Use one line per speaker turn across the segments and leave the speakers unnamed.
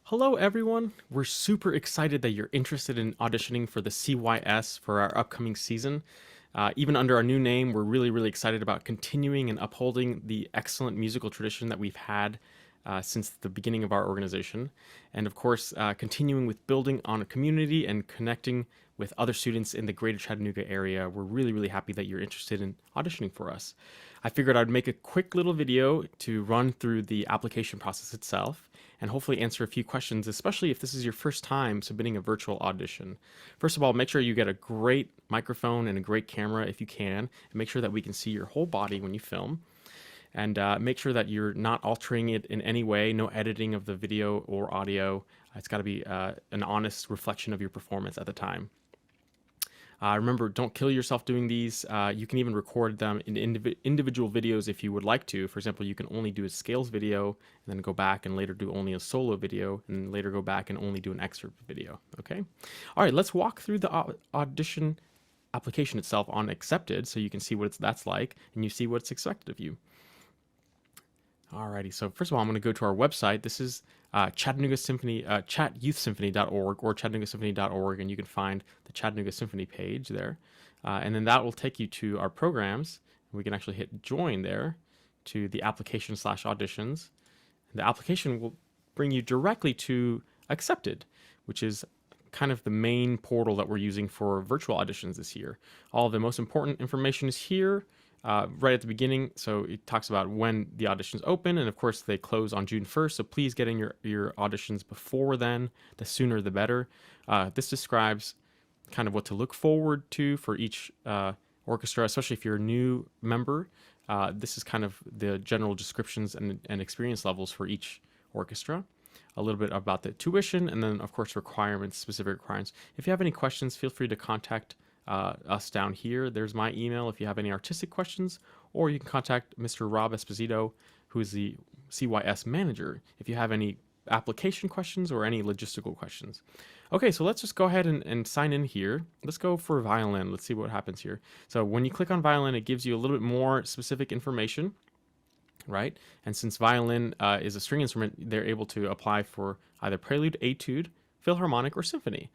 Hello, everyone. We're super excited that you're interested in auditioning for the CYS for our upcoming season. Even under our new name, we're really excited about continuing and upholding the excellent musical tradition that we've had since the beginning of our organization. And of course, continuing with building on a community and connecting with other students in the greater Chattanooga area. We're really happy that you're interested in auditioning for us. I figured I'd make a quick little video to run through the application process itself and hopefully answer a few questions, especially if this is your first time submitting a virtual audition. First of all, make sure you get a great microphone and a great camera if you can, and make sure that we can see your whole body when you film. And make sure that you're not altering it in any way, no editing of the video or audio. It's got to be an honest reflection of your performance at the time. Remember, don't kill yourself doing these. You can even record them in individual videos if you would like to. For example, you can only do a scales video and then go back and later do only a solo video and later go back and only do an excerpt video. Okay. All right, let's walk through the audition application itself on accepted so you can see what that's like and you see what's expected of you. Alrighty, so first of all, I'm going to go to our website. This is Chattanooga Symphony, chatyouthsymphony.org or chattanoogasymphony.org, and you can find the Chattanooga Symphony page there. And then that will take you to our programs. We can actually hit join there to the application/auditions. The application will bring you directly to accepted, which is kind of the main portal that we're using for virtual auditions this year. All of the most important information is here. Right at the beginning, so it talks about when the auditions open, and of course they close on June 1st, so please get in your auditions before then. The sooner the better. This describes kind of what to look forward to for each orchestra, especially if you're a new member. This is kind of the general descriptions and experience levels for each orchestra. A little bit about the tuition, and then of course requirements, specific requirements. If you have any questions, feel free to contact us down here. There's my email if you have any artistic questions, or you can contact Mr. Rob Esposito, who is the CYS manager, if you have any application questions or any logistical questions. Okay, so let's just go ahead and sign in here. Let's go for violin. Let's see what happens here. So when you click on violin, it gives you a little bit more specific information, right? And since violin is a string instrument, they're able to apply for either prelude, etude, philharmonic, or symphony.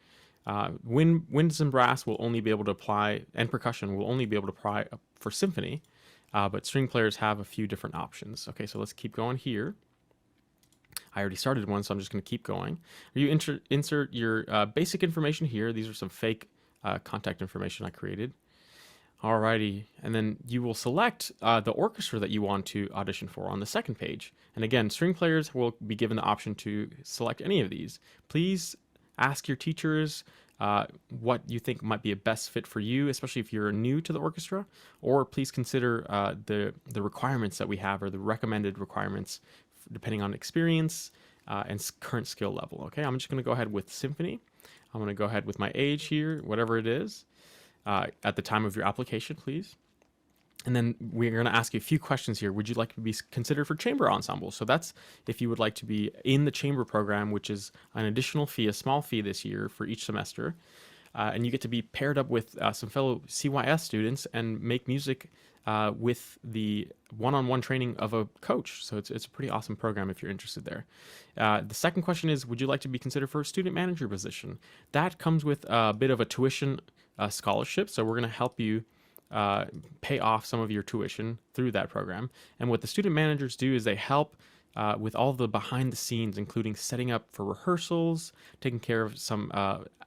Winds and brass will only be able to apply, and percussion will only be able to apply for symphony, but string players have a few different options. Okay, so let's keep going here. I already started one, so I'm just going to keep going. You insert your basic information here. These are some fake contact information I created. Alrighty, and then you will select the orchestra that you want to audition for on the second page. And again, string players will be given the option to select any of these. Please ask your teachers what you think might be a best fit for you, especially if you're new to the orchestra, or please consider the requirements that we have, or the recommended requirements, depending on experience and current skill level. Okay, I'm just going to go ahead with symphony. I'm going to go ahead with my age here, whatever it is, at the time of your application, please. And then we're going to ask you a few questions here. Would you like to be considered for chamber ensemble? So that's if you would like to be in the chamber program, which is an additional fee, a small fee this year for each semester. And you get to be paired up with some fellow CYS students and make music with the one-on-one training of a coach. So it's a pretty awesome program if you're interested there. The second question is, would you like to be considered for a student manager position? That comes with a bit of a tuition scholarship. So we're going to help you pay off some of your tuition through that program. And what the student managers do is they help with all the behind the scenes, including setting up for rehearsals, taking care of some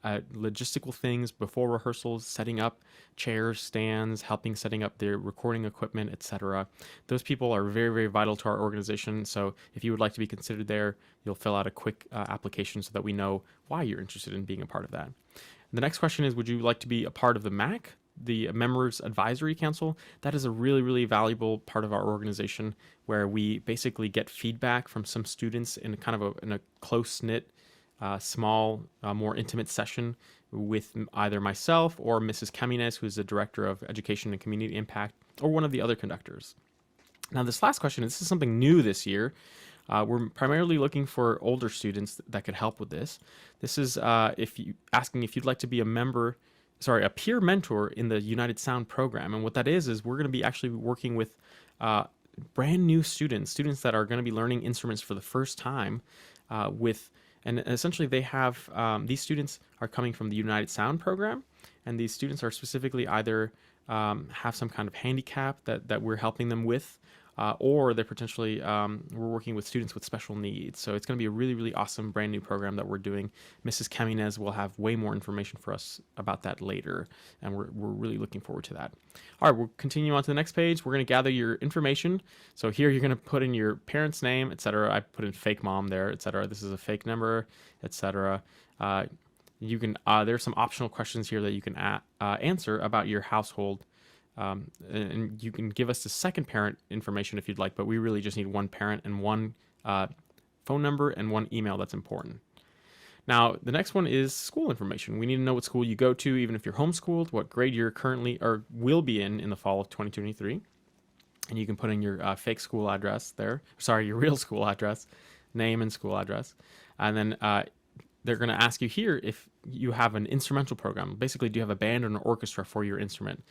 logistical things before rehearsals, setting up chairs, stands, helping setting up their recording equipment, etc. Those people are very vital to our organization. So if you would like to be considered there, you'll fill out a quick application so that we know why you're interested in being a part of that. The next question is, would you like to be a part of the MAC, the Members Advisory Council? That is a really valuable part of our organization, where we basically get feedback from some students in kind of in a close-knit, small, more intimate session with either myself or Mrs. Camines, who's the Director of Education and Community Impact, or one of the other conductors. Now, this last question, this is something new this year. We're primarily looking for older students that could help with this. This is asking if you'd like to be a peer mentor in the United Sound program. And what that is we're going to be actually working with brand new students that are going to be learning instruments for the first time with And essentially they have, these students are coming from the United Sound program, and these students are specifically either have some kind of handicap that we're helping them with, or they're potentially, we're working with students with special needs. So it's going to be a really, really awesome brand new program that we're doing. Mrs. Caminez will have way more information for us about that later, and we're really looking forward to that. All right, we'll continue on to the next page. We're going to gather your information. So here you're going to put in your parent's name, etc. I put in fake mom there, etc. This is a fake number, etc. You can, there's some optional questions here that you can answer about your household. And you can give us the second parent information if you'd like, but we really just need one parent and one phone number and one email that's important. Now, the next one is school information. We need to know what school you go to, even if you're homeschooled, what grade you're currently or will be in the fall of 2023. And you can put in your fake school address there. Sorry, your real school address, name and school address. And then they're going to ask you here if you have an instrumental program. Basically, do you have a band or an orchestra for your instrument?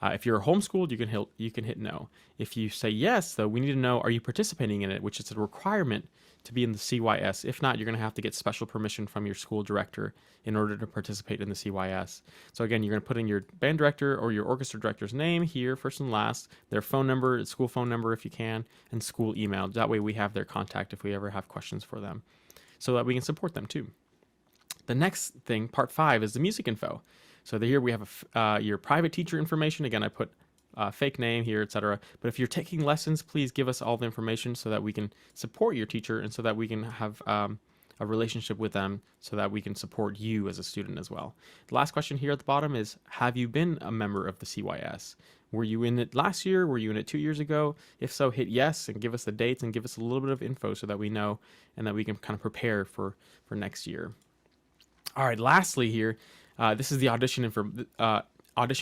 If you're homeschooled, you can hit no. If you say yes, though, we need to know, are you participating in it, which is a requirement to be in the CYS. If not, you're going to have to get special permission from your school director in order to participate in the CYS. So again, you're going to put in your band director or your orchestra director's name here, first and last, their phone number, school phone number if you can, and school email. That way we have their contact if we ever have questions for them, so that we can support them too. The next thing, part 5, is the music info. So here we have your private teacher information. Again, I put fake name here, etc. But if you're taking lessons, please give us all the information so that we can support your teacher and so that we can have a relationship with them so that we can support you as a student as well. The last question here at the bottom is, have you been a member of the CYS? Were you in it last year? Were you in it 2 years ago? If so, hit yes and give us the dates and give us a little bit of info so that we know and that we can kind of prepare for next year. All right, lastly here, this is the audition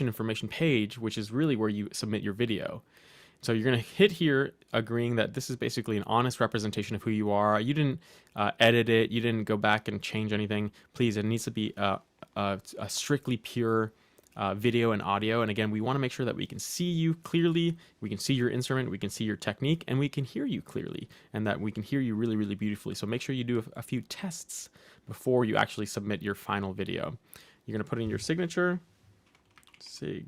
information page, which is really where you submit your video. So you're going to hit here agreeing that this is basically an honest representation of who you are. You didn't edit it. You didn't go back and change anything. Please, it needs to be a strictly pure video and audio. And again, we want to make sure that we can see you clearly, we can see your instrument, we can see your technique, and we can hear you clearly, and that we can hear you really, really beautifully. So make sure you do a few tests before you actually submit your final video. You're going to put in your signature. You're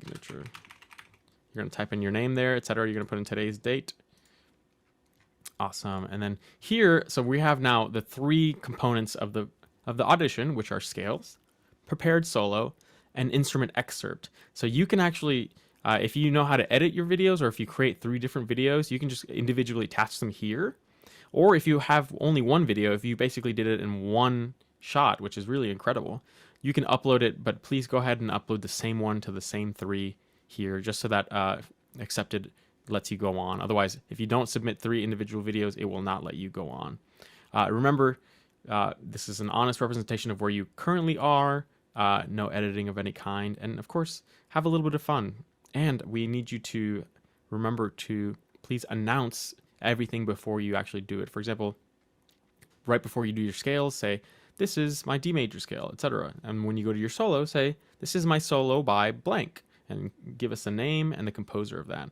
going to type in your name there, etc. You're going to put in today's date. Awesome. And then here, so we have now the 3 components of the audition, which are scales, prepared solo, and instrument excerpt. So you can actually, if you know how to edit your videos, or if you create 3 different videos, you can just individually attach them here. Or if you have only one video, if you basically did it in one shot, which is really incredible, you can upload it, but please go ahead and upload the same one to the same 3 here, just so that accepted lets you go on. Otherwise, if you don't submit 3 individual videos, it will not let you go on. Remember, this is an honest representation of where you currently are, no editing of any kind, and of course, have a little bit of fun. And we need you to remember to please announce everything before you actually do it. For example, right before you do your scales, say, this is my D major scale, etc. And when you go to your solo, say, this is my solo by blank, and give us the name and the composer of that.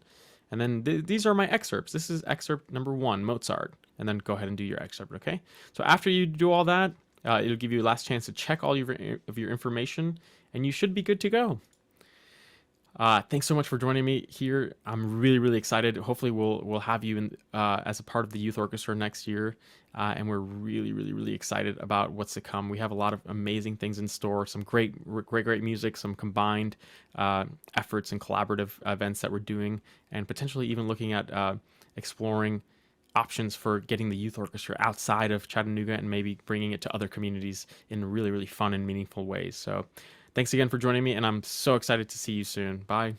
And then these are my excerpts. This is excerpt number 1, Mozart. And then go ahead and do your excerpt, okay? So after you do all that, it'll give you a last chance to check all of your information, and you should be good to go. Thanks so much for joining me here. I'm really, really excited. Hopefully we'll have you as a part of the youth orchestra next year. And we're really, really, really excited about what's to come. We have a lot of amazing things in store, some great music, some combined efforts and collaborative events that we're doing, and potentially even looking at exploring options for getting the youth orchestra outside of Chattanooga and maybe bringing it to other communities in really, really fun and meaningful ways. So thanks again for joining me, and I'm so excited to see you soon. Bye.